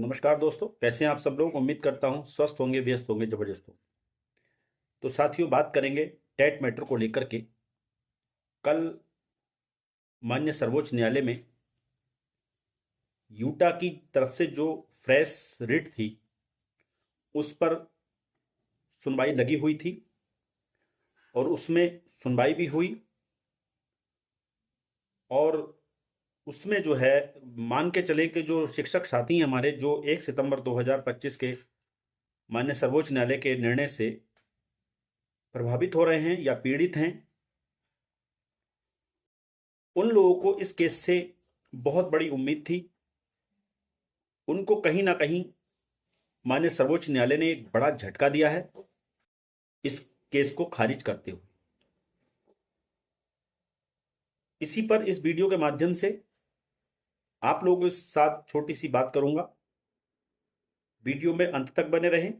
नमस्कार दोस्तों, कैसे हैं आप सब लोग। उम्मीद करता हूं स्वस्थ होंगे, व्यस्त होंगे, जबरदस्त होंगे। तो साथियों, बात करेंगे टेट मैटर को लेकर के। कल माननीय सर्वोच्च न्यायालय में यूटा की तरफ से जो फ्रेश रिट थी उस पर सुनवाई लगी हुई थी और उसमें सुनवाई भी हुई। और उसमें जो है, मान के चले कि जो शिक्षक साथी हैं हमारे, जो 1 सितंबर 2025 के माननीय सर्वोच्च न्यायालय के निर्णय से प्रभावित हो रहे हैं या पीड़ित हैं, उन लोगों को इस केस से बहुत बड़ी उम्मीद थी। उनको कहीं ना कहीं माननीय सर्वोच्च न्यायालय ने एक बड़ा झटका दिया है इस केस को खारिज करते हुए। इसी पर इस वीडियो के माध्यम से आप लोगों के साथ छोटी सी बात करूंगा। वीडियो में अंत तक बने रहें।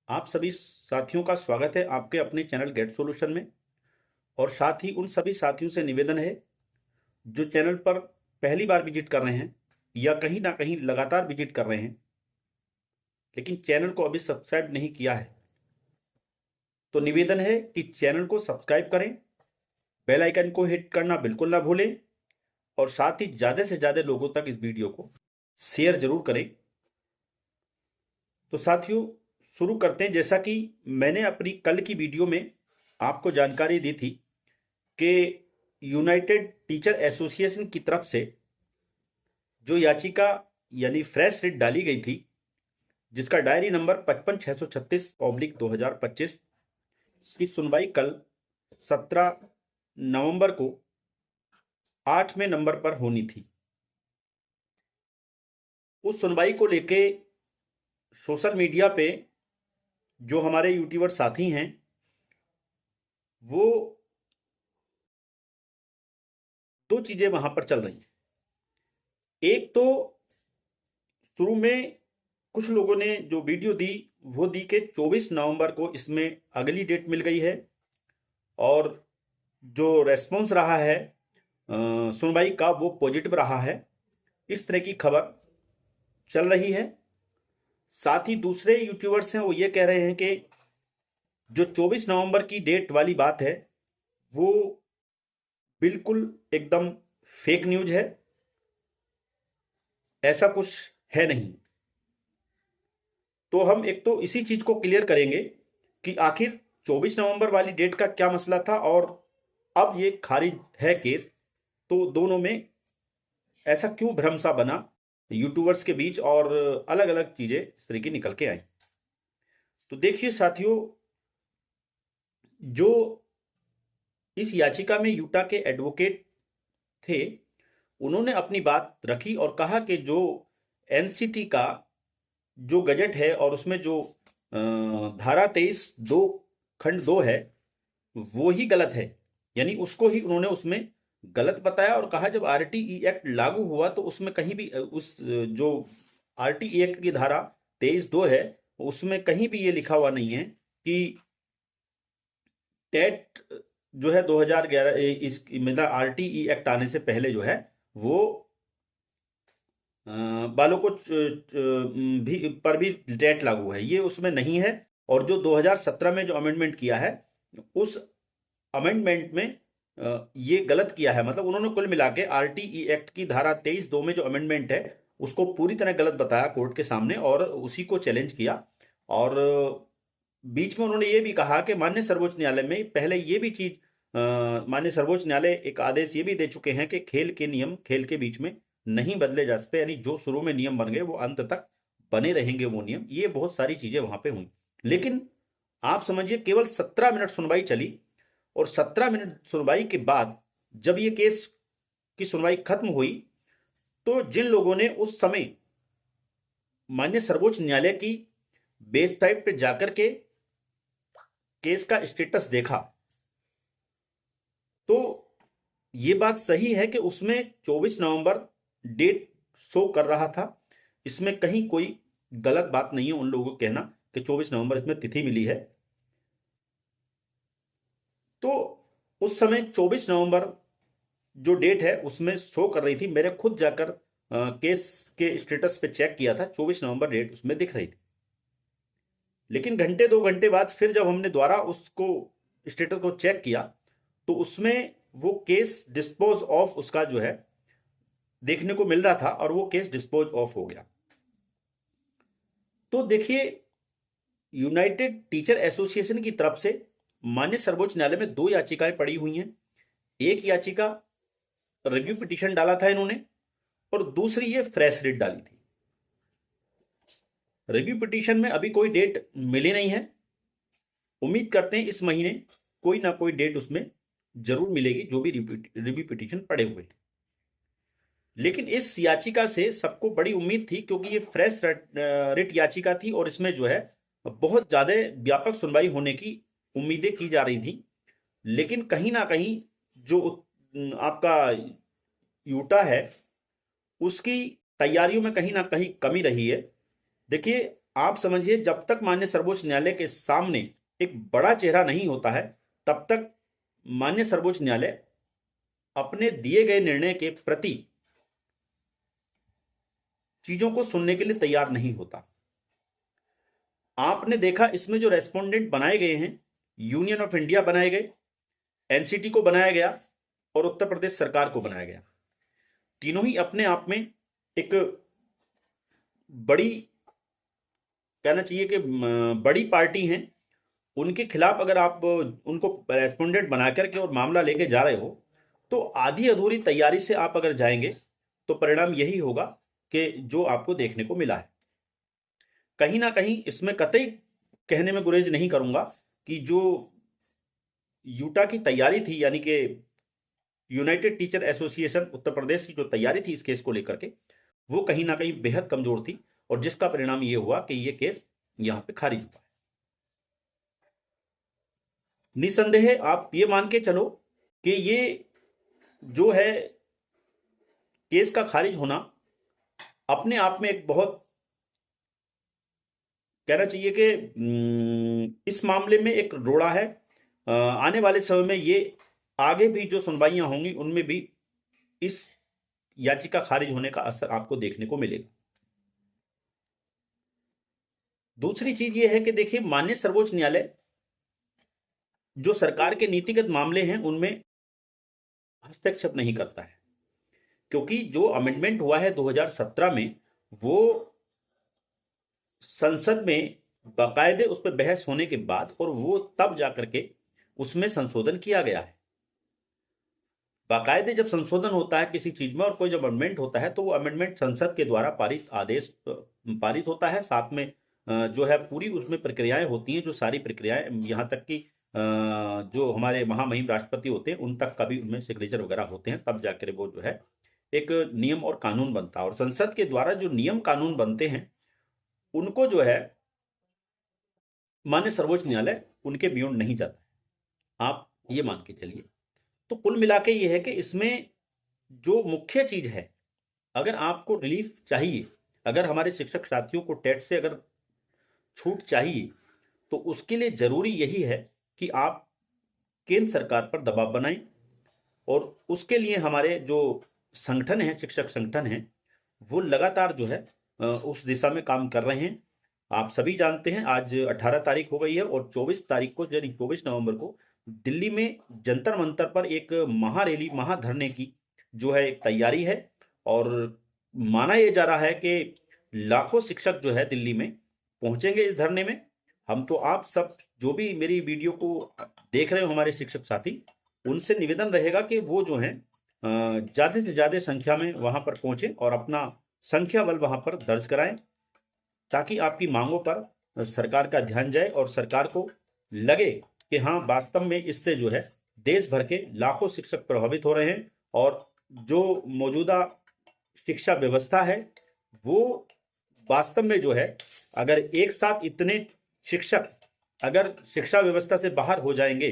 आप सभी साथियों का स्वागत है आपके अपने चैनल गेट सॉल्यूशन में। और साथ ही उन सभी साथियों से निवेदन है जो चैनल पर पहली बार विजिट कर रहे हैं या कहीं ना कहीं लगातार विजिट कर रहे हैं लेकिन चैनल को अभी सब्सक्राइब नहीं किया है, तो निवेदन है कि चैनल को सब्सक्राइब करें, बेल आइकन को हिट करना बिल्कुल ना भूलें और साथ ही ज़्यादा से ज़्यादा लोगों तक इस वीडियो को शेयर जरूर करें। तो साथियों, शुरू करते हैं। जैसा कि मैंने अपनी कल की वीडियो में आपको जानकारी दी थी कि यूनाइटेड टीचर एसोसिएशन की तरफ से जो याचिका यानी फ्रेश रिट डाली गई थी, जिसका डायरी नंबर 55-636/2025 की सुनवाई कल 17 नवंबर को 8वें नंबर पर होनी थी। उस सुनवाई को लेके सोशल मीडिया पे जो हमारे यूट्यूबर साथी हैं वो दो चीजें वहां पर चल रही हैं। एक तो शुरू में कुछ लोगों ने जो वीडियो दी वो दी कि 24 नवंबर को इसमें अगली डेट मिल गई है और जो रेस्पॉन्स रहा है सुनवाई का वो पॉजिटिव रहा है। इस तरह की खबर चल रही है। साथ ही दूसरे यूट्यूबर्स हैं वो ये कह रहे हैं कि जो 24 नवंबर की डेट वाली बात है वो बिल्कुल एकदम फेक न्यूज है, ऐसा कुछ है नहीं। तो हम एक तो इसी चीज को क्लियर करेंगे कि आखिर 24 नवंबर वाली डेट का क्या मसला था और अब ये खारिज है केस, तो दोनों में ऐसा क्यों भ्रम सा बना यूट्यूबर्स के बीच और अलग अलग चीजें इस तरह की निकल के आई। तो देखिए साथियों, जो इस याचिका में यूटा के एडवोकेट थे उन्होंने अपनी बात रखी और कहा कि जो एनसीटी का जो गजट है और उसमें जो धारा 23(2) खंड 2 है वो ही गलत है, यानी उसको ही उन्होंने उसमें गलत बताया और कहा जब आरटीई एक्ट लागू हुआ तो उसमें कहीं भी उस जो आरटीई एक्ट की धारा 23(2) है उसमें कहीं भी ये लिखा हुआ नहीं है कि टेट जो है 2011 इस मतलब आरटीई एक्ट आने से पहले जो है वो बालों को भी पर भी टेट लागू है, ये उसमें नहीं है। और जो 2017 में जो अमेंडमेंट किया है उस अमेंडमेंट में ये गलत किया है। मतलब उन्होंने कुल मिला के आरटीई एक्ट की धारा 23(2) में जो अमेंडमेंट है उसको पूरी तरह गलत बताया कोर्ट के सामने और उसी को चैलेंज किया। और बीच में उन्होंने ये भी कहा कि माननीय सर्वोच्च न्यायालय में पहले ये भी चीज माननीय सर्वोच्च न्यायालय एक आदेश ये भी दे चुके हैं कि खेल के नियम खेल के बीच में नहीं बदले जा सकते, यानी जो शुरू में नियम बन गए वो अंत तक बने रहेंगे वो नियम। ये बहुत सारी चीजें वहां पे हुई, लेकिन आप समझिए केवल 17 मिनट सुनवाई चली और 17 मिनट सुनवाई के बाद जब ये केस की सुनवाई खत्म हुई तो जिन लोगों ने उस समय माननीय सर्वोच्च न्यायालय की वेबसाइट पे जाकर के केस का स्टेटस देखा तो ये बात सही है कि उसमें 24 नवंबर डेट शो कर रहा था। इसमें कहीं कोई गलत बात नहीं है उन लोगों को कहना कि 24 नवंबर इसमें तिथि मिली है। तो उस समय 24 नवंबर जो डेट है उसमें शो कर रही थी। मेरे खुद जाकर केस के स्टेटस पे चेक किया था, 24 नवंबर डेट उसमें दिख रही थी। लेकिन घंटे 2 घंटे बाद फिर जब हमने दोबारा उसको स्टेटस को चेक किया तो उसमें वो केस डिस्पोज ऑफ उसका जो है देखने को मिल रहा था और वो केस डिस्पोज ऑफ हो गया। तो देखिए, यूनाइटेड टीचर एसोसिएशन की तरफ से माननीय सर्वोच्च न्यायालय में 2 याचिकाएं पड़ी हुई हैं। एक याचिका रिव्यू पिटीशन डाला था इन्होंने और दूसरी ये फ्रेश रिट डाली थी। रिव्यू पिटीशन में अभी कोई डेट मिली नहीं है, उम्मीद करते हैं इस महीने कोई ना कोई डेट उसमें जरूर मिलेगी जो भी रिव्यू पिटीशन पड़े हुए। लेकिन इस याचिका से सबको बड़ी उम्मीद थी क्योंकि ये फ्रेश रिट याचिका थी और इसमें जो है बहुत ज्यादा व्यापक सुनवाई होने की उम्मीदें की जा रही थी। लेकिन कहीं ना कहीं जो आपका यूटा है उसकी तैयारियों में कहीं ना कहीं कमी रही है। देखिए, आप समझिए, जब तक माननीय सर्वोच्च न्यायालय के सामने एक बड़ा चेहरा नहीं होता है तब तक माननीय सर्वोच्च न्यायालय अपने दिए गए निर्णय के प्रति चीजों को सुनने के लिए तैयार नहीं होता। आपने देखा इसमें जो रेस्पोंडेंट बनाए गए हैं, यूनियन ऑफ इंडिया बनाए गए, एनसीटी को बनाया गया और उत्तर प्रदेश सरकार को बनाया गया। तीनों ही अपने आप में एक बड़ी, कहना चाहिए कि बड़ी पार्टी हैं। उनके खिलाफ अगर आप उनको रेस्पोंडेंट बना करके और मामला लेके जा रहे हो तो आधी अधूरी तैयारी से आप अगर जाएंगे तो परिणाम यही होगा कि जो आपको देखने को मिला है। कहीं ना कहीं इसमें कतई कहने में गुरेज नहीं करूंगा कि जो यूटा की तैयारी थी, यानी कि United teacher association Uttar Pradesh की जो तैयारी थी इस केस को लेकर के, वो कहीं ना कहीं बेहद कमजोर थी और जिसका परिणाम ये हुआ कि ये केस यहां पे खारिज हुआ है। निसंदेह आप ये मान के चलो कि ये जो है केस का खारिज होना अपने आप में एक बहुत, कहना चाहिए कि इस मामले में एक रोड़ा है। आने वाले समय में ये आगे भी जो सुनवाइयां होंगी उनमें भी इस याचिका खारिज होने का असर आपको देखने को मिलेगा। दूसरी चीज ये है कि देखिए, माननीय सर्वोच्च न्यायालय जो सरकार के नीतिगत मामले हैं उनमें हस्तक्षेप नहीं करता है, क्योंकि जो अमेंडमेंट हुआ है 2017 में वो संसद में बाकायदे उस पर बहस होने के बाद और वो तब जाकर के उसमें संशोधन किया गया है। बाकायदे जब संशोधन होता है किसी चीज में और कोई जब अमेंडमेंट होता है तो वो अमेंडमेंट संसद के द्वारा पारित आदेश पारित होता है। साथ में जो है पूरी उसमें प्रक्रियाएं होती हैं, जो सारी प्रक्रियाएं यहाँ तक कि जो हमारे महामहिम राष्ट्रपति होते हैं उन तक का भी उनमें सिग्नेचर वगैरह होते हैं, तब जाकर वो जो है एक नियम और कानून बनता है। और संसद के द्वारा जो नियम कानून बनते हैं उनको जो है माननीय सर्वोच्च न्यायालय उनके बियॉन्ड नहीं जाता है, आप ये मान के चलिए। तो कुल मिला के ये है कि इसमें जो मुख्य चीज है, अगर आपको रिलीफ चाहिए, अगर हमारे शिक्षक साथियों को टेट से अगर छूट चाहिए तो उसके लिए जरूरी यही है कि आप केंद्र सरकार पर दबाव बनाएं और उसके लिए हमारे जो संगठन हैं, शिक्षक संगठन हैं, वो लगातार जो है उस दिशा में काम कर रहे हैं। आप सभी जानते हैं आज 18 तारीख हो गई है और 24 तारीख को, यानी 24 नवंबर को दिल्ली में जंतर मंतर पर एक महारैली, महाधरने की जो है एक तैयारी है और माना यह जा रहा है कि लाखों शिक्षक जो है दिल्ली में पहुंचेंगे इस धरने में। हम तो आप सब जो भी मेरी वीडियो को देख रहे हो हमारे शिक्षक साथी, उनसे निवेदन रहेगा कि वो जो है ज्यादा से ज्यादा संख्या में वहां पर पहुंचे और अपना संख्या बल वहां पर दर्ज कराएं ताकि आपकी मांगों पर सरकार का ध्यान जाए और सरकार को लगे कि हाँ, वास्तव में इससे जो है देश भर के लाखों शिक्षक प्रभावित हो रहे हैं और जो मौजूदा शिक्षा व्यवस्था है वो वास्तव में जो है अगर एक साथ इतने शिक्षक अगर शिक्षा व्यवस्था से बाहर हो जाएंगे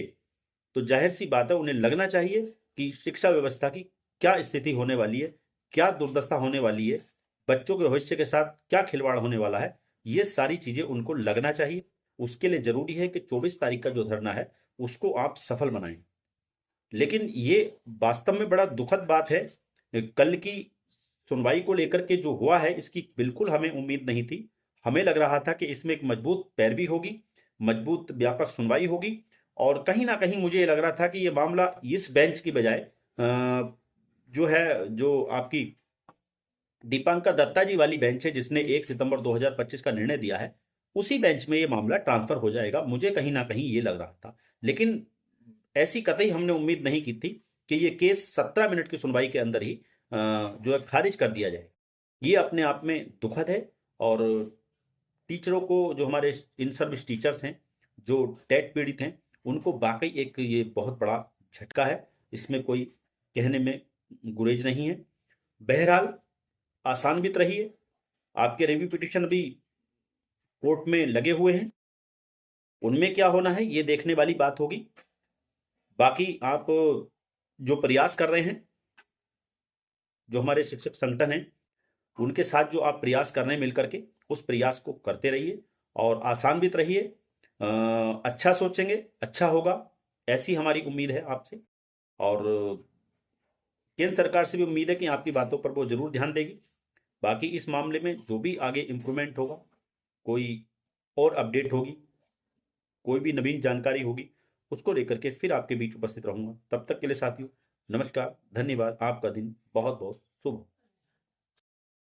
तो जाहिर सी बात है उन्हें लगना चाहिए कि शिक्षा व्यवस्था की क्या स्थिति होने वाली है, क्या दुर्दशा होने वाली है, बच्चों के भविष्य के साथ क्या खिलवाड़ होने वाला है, ये सारी चीजें उनको लगना चाहिए। उसके लिए जरूरी है कि 24 तारीख का जो धरना है उसको आप सफल बनाएं। लेकिन ये वास्तव में बड़ा दुखद बात है, कल की सुनवाई को लेकर के जो हुआ है इसकी बिल्कुल हमें उम्मीद नहीं थी। हमें लग रहा था कि इसमें एक मजबूत पैरवी होगी, मजबूत व्यापक सुनवाई होगी, और कहीं ना कहीं मुझे ये लग रहा था कि ये मामला इस बेंच की बजाय जो है, जो आपकी दीपांकर दत्ता जी वाली बेंच है जिसने 1 सितंबर 2025 का निर्णय दिया है, उसी बेंच में ये मामला ट्रांसफर हो जाएगा, मुझे कहीं ना कहीं ये लग रहा था। लेकिन ऐसी कतई हमने उम्मीद नहीं की थी कि ये केस 17 मिनट की सुनवाई के अंदर ही जो है खारिज कर दिया जाए। ये अपने आप में दुखद है, और टीचरों को, जो हमारे इन सर्विस टीचर्स हैं, जो टेट पीड़ित हैं, उनको वाकई एक ये बहुत बड़ा झटका है। इसमें कोई कहने में गुरेज नहीं है। बहरहाल आसान्वित रहिए, आपके रिव्यू पिटिशन अभी कोर्ट में लगे हुए हैं, उनमें क्या होना है ये देखने वाली बात होगी। बाकी आप जो प्रयास कर रहे हैं, जो हमारे शिक्षक संगठन हैं, उनके साथ जो आप प्रयास कर रहे हैं मिलकर के, उस प्रयास को करते रहिए और आसान्वित रहिए। अच्छा सोचेंगे अच्छा होगा, ऐसी हमारी उम्मीद है आपसे। और केंद्र सरकार से भी उम्मीद है कि आपकी बातों पर वो जरूर ध्यान देगी। बाकी इस मामले में जो भी आगे इम्प्रूवमेंट होगा, कोई और अपडेट होगी, कोई भी नवीन जानकारी होगी, उसको लेकर के फिर आपके बीच उपस्थित रहूंगा। तब तक के लिए साथियों, नमस्कार, धन्यवाद। आपका दिन बहुत बहुत शुभ हो।